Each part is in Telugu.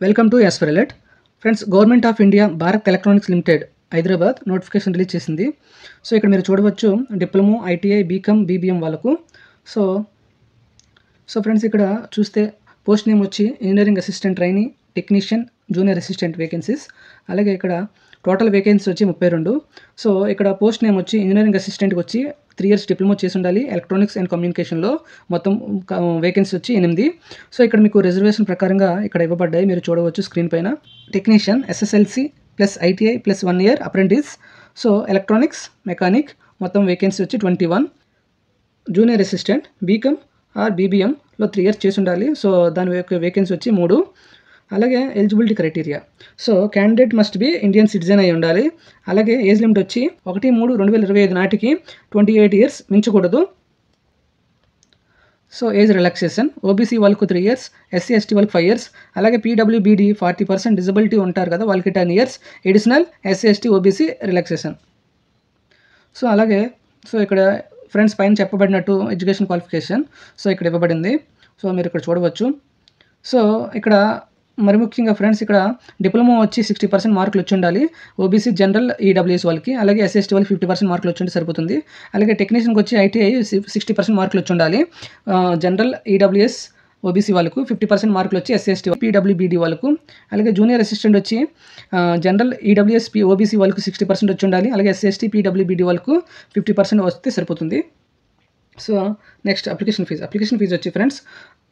Welcome to us for alert. Friends, government of India Bharat Electronics Limited Hyderabad notification release చేసింది. సో ఇక్కడ మీరు చూడవచ్చు డిప్లొమో, ఐటీఐ, బీకామ్, బీబీఎం వాళ్ళకు. సో ఫ్రెండ్స్, ఇక్కడ చూస్తే పోస్ట్ నేమ్ వచ్చి engineering assistant trainee, technician, junior assistant vacancies. అలాగే ఇక్కడ టోటల్ వేకెన్సీ వచ్చి 32. సో ఇక్కడ పోస్ట్ నేమ్ వచ్చి ఇంజనీరింగ్ అసిస్టెంట్కి వచ్చి 3 years డిప్లొమా చేసి ఉండాలి ఎలక్ట్రానిక్స్ అండ్ కమ్యూనికేషన్లో. మొత్తం వేకెన్సీ వచ్చి 8. సో ఇక్కడ మీకు రిజర్వేషన్ ప్రకారంగా ఇక్కడ ఇవ్వబడ్డాయి, మీరు చూడవచ్చు స్క్రీన్ పైన. Technician SSLC plus ITI plus 1 year apprentice. So electronics, mechanic మొత్తం వేకెన్సీ వచ్చి 21. జూనియర్ అసిస్టెంట్ బీకామ్ ఆర్ బీబీఎంలో 3 years చేసి ఉండాలి. సో దాని యొక్క వేకెన్సీ వచ్చి 3. అలాగే eligibility criteria, so candidate must be Indian citizen అయి ఉండాలి. అలాగే ఏజ్ లిమిట్ వచ్చి 1/3/2025 నాటికి 28 years మించకూడదు. సో ఏజ్ రిలాక్సేషన్ ఓబీసీ వాళ్ళకు 3 years, ఎస్సీ ఎస్టీ వాళ్ళకి 5 years, అలాగే పీడబ్ల్యూబీడీ 40% డిజబిలిటీ ఉంటారు కదా వాళ్ళకి 10 years additional SC ST OBC relaxation. So అలాగే ఇక్కడ ఫ్రెండ్స్ పైన చెప్పబడినట్టు ఎడ్యుకేషన్ క్వాలిఫికేషన్ సో ఇక్కడ ఇవ్వబడింది. సో మీరు ఇక్కడ చూడవచ్చు. సో ఇక్కడ మరి ముఖ్యంగా ఫ్రెండ్స్, ఇక్కడ డిప్లొమా వచ్చి 60% మార్కులు వచ్చి ఉండాలి ఓబీసీ, జనరల్, ఈడబ్ల్యూఎస్ వాళ్ళకి. అలాగే ఎస్ఎస్టీ వాళ్ళకి 50% మార్కులు వచ్చి ఉంటే సరిపోతుంది. అలాగే టెక్నీషియన్కి వచ్చి ఐటీఐ 60% మార్కులు వచ్చి ఉండాలి. జనరల్, ఈడబ్ల్యూఎస్, ఓబీసీ వాళ్ళకు 50% మార్కులు వచ్చి ఎస్సీ పీడబ్ల్యూబీడీ వాళ్ళకు. అలాగే జూనియర్ అసిస్టెంట్ వచ్చి జనరల్, ఈడబ్ల్యూఎస్, ఓబీసీ వాళ్ళకు 60% వచ్చి ఉండాలి. అలాగే ఎస్సీ పీడబ్ల్యూబీడీ వాళ్ళకు 50% వస్తే సరిపోతుంది. సో నెక్స్ట్ అప్లికేషన్ ఫీజు వచ్చి ఫ్రెండ్స్,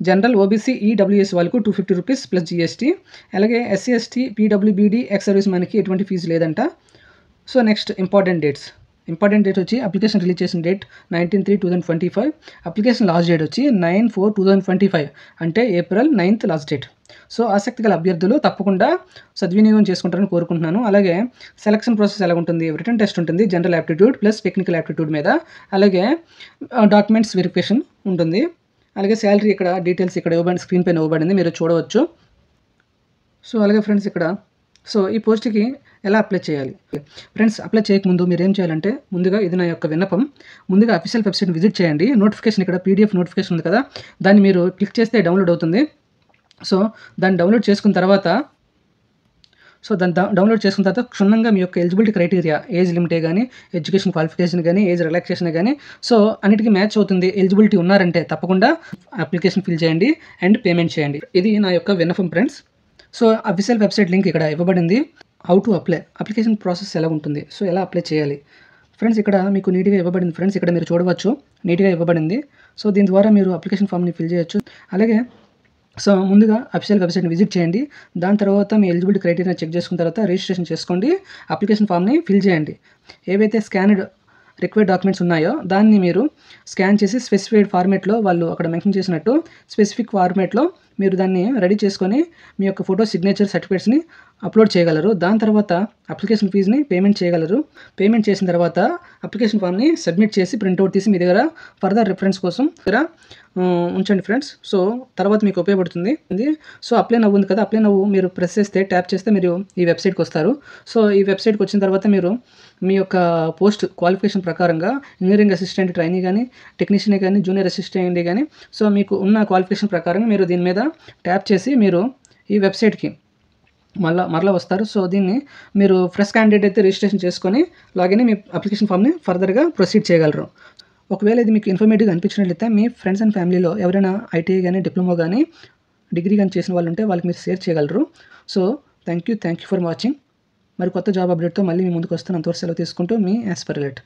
జనరల్, ఓబీసీ, ఈడబ్ల్యూఎస్ వాళ్ళకు 250 రూపీస్ ప్లస్ జీఎస్టీ. అలాగే SC ST PWBD ex service మనకి ఎటువంటి ఫీజు లేదంట. సో నెక్స్ట్ ఇంపార్టెంట్ డేట్ వచ్చి అప్లికేషన్ రిలీజ్ చేసిన డేట్ 19/3/2025. అప్లికేషన్ లాస్ట్ డేట్ వచ్చి 9/4/2025, అంటే April 9th last date. So ఆసక్తి గల అభ్యర్థులు తప్పకుండా సద్వినియోగం చేసుకుంటారని కోరుకుంటున్నాను. అలాగే సెలక్షన్ ప్రాసెస్ ఎలా ఉంటుంది, రిటన్ టెస్ట్ ఉంటుంది, general aptitude plus technical aptitude మీద. అలాగే డాక్యుమెంట్స్ వెరిఫికేషన్ ఉంటుంది. అలాగే శాలరీ ఇక్కడ డీటెయిల్స్ ఇక్కడ ఇవ్వబడి స్క్రీన్ పైన ఇవ్వబడింది, మీరు చూడవచ్చు. సో అలాగే ఫ్రెండ్స్, ఇక్కడ ఈ పోస్ట్కి ఎలా అప్లై చేయాలి ఫ్రెండ్స్? అప్లై చేయకముందు మీరు ఏం చేయాలంటే, ముందుగా ఇది నా యొక్క విన్నపం, ముందుగా అఫీషియల్ వెబ్సైట్ విజిట్ చేయండి. నోటిఫికేషన్ ఇక్కడ పీడిఎఫ్ నోటిఫికేషన్ ఉంది కదా, దాన్ని మీరు క్లిక్ చేస్తే డౌన్లోడ్ అవుతుంది. సో దాన్ని డౌన్లోడ్ చేసుకున్న తర్వాత క్షుణ్ణంగా మీ యొక్క ఎలిజిబిలిటీ క్రైటీరియా, ఏజ్ లిమిటే కానీ, ఎడ్యుకేషన్ క్వాలిఫికేషన్ కానీ, ఏజ్ రిలాక్సేషన్ కానీ, సో అన్నిటికీ మ్యాచ్ అవుతుంది. ఎలిజిబిలిటీ ఉన్నారంటే తప్పకుండా అప్లికేషన్ ఫిల్ చేయండి అండ్ పేమెంట్ చేయండి. ఇది నా యొక్క విన్నపం friends. So official website link ఇక్కడ ఇవ్వబడింది. How to apply, application process ఎలా ఉంటుంది, సో ఎలా అప్లై చేయాలి ఫ్రెండ్స్, ఇక్కడ మీకు నీట్గా ఇవ్వబడింది ఫ్రెండ్స్. ఇక్కడ మీరు చూడవచ్చు నీట్గా ఇవ్వబడింది. సో దీని ద్వారా మీరు అప్లికేషన్ ఫామ్ని ఫిల్ చేయొచ్చు. అలాగే ముందుగా అఫీషియల్ వెబ్సైట్ని విజిట్ చేయండి. దాని తర్వాత మీ ఎలిజిబిలిటీ క్రైటీరియా చెక్ చేసుకున్న తర్వాత రిజిస్ట్రేషన్ చేసుకోండి, అప్లికేషన్ ఫామ్ని ఫిల్ చేయండి. ఏవైతే స్కాన్డ్ రిక్వైర్డ్ డాక్యుమెంట్స్ ఉన్నాయో దాన్ని మీరు స్కాన్ చేసి స్పెసిఫైడ్ ఫార్మేట్లో, వాళ్ళు అక్కడ మెన్షన్ చేసినట్టు స్పెసిఫిక్ ఫార్మేట్లో మీరు దాన్ని రెడీ చేసుకొని మీ యొక్క ఫోటో, సిగ్నేచర్, సర్టిఫికేట్స్ని అప్లోడ్ చేయగలరు. దాని తర్వాత అప్లికేషన్ ఫీజుని పేమెంట్ చేయగలరు. పేమెంట్ చేసిన తర్వాత అప్లికేషన్ ఫామ్ని సబ్మిట్ చేసి ప్రింట్అవుట్ తీసి మీ దగ్గర ఫర్దర్ రిఫరెన్స్ కోసం ఉంచండి ఫ్రెండ్స్. సో తర్వాత మీకు ఉపయోగపడుతుంది. సో అప్లై నవ్వు ఉంది కదా, అప్లై నవ్వు మీరు ప్రెస్ చేస్తే, ట్యాప్ చేస్తే మీరు ఈ వెబ్సైట్కి వస్తారు. సో ఈ వెబ్సైట్కి వచ్చిన తర్వాత మీరు మీ యొక్క పోస్ట్ క్వాలిఫికేషన్ ప్రకారంగా ఇంజనీరింగ్ అసిస్టెంట్ ట్రైనీ కానీ, టెక్నీషియన్ కానీ, జూనియర్ అసిస్టెంట్ కానీ, సో మీకు ఉన్న క్వాలిఫికేషన్ ప్రకారం మీరు దీని మీద ట్యాప్ చేసి మీరు ఈ వెబ్సైట్కి మరలా వస్తారు. సో దీన్ని మీరు ఫ్రెష్ క్యాండిడేట్ అయితే రిజిస్ట్రేషన్ చేసుకొని లాగిన్ మీ అప్లికేషన్ ఫామ్ని ఫర్దర్గా ప్రొసీడ్ చేయగలరు. ఒకవేళ ఇది మీకు ఇన్ఫర్మేటివ్గా అనిపించినట్లయితే మీ ఫ్రెండ్స్ అండ్ ఫ్యామిలీలో ఎవరైనా ఐటీఐ కానీ, డిప్లొమా కానీ, డిగ్రీ కానీ చేసిన వాళ్ళు ఉంటే వాళ్ళకి మీరు షేర్ చేయగలరు. So thank you for watching. మరి కొత్త జాబ్ అప్డేట్తో మళ్ళీ మీ ముందుకు వస్తాను. అంతవరకు సెలవు తీసుకుంటూ మీ యాస్ ఫర్ అలర్ట్.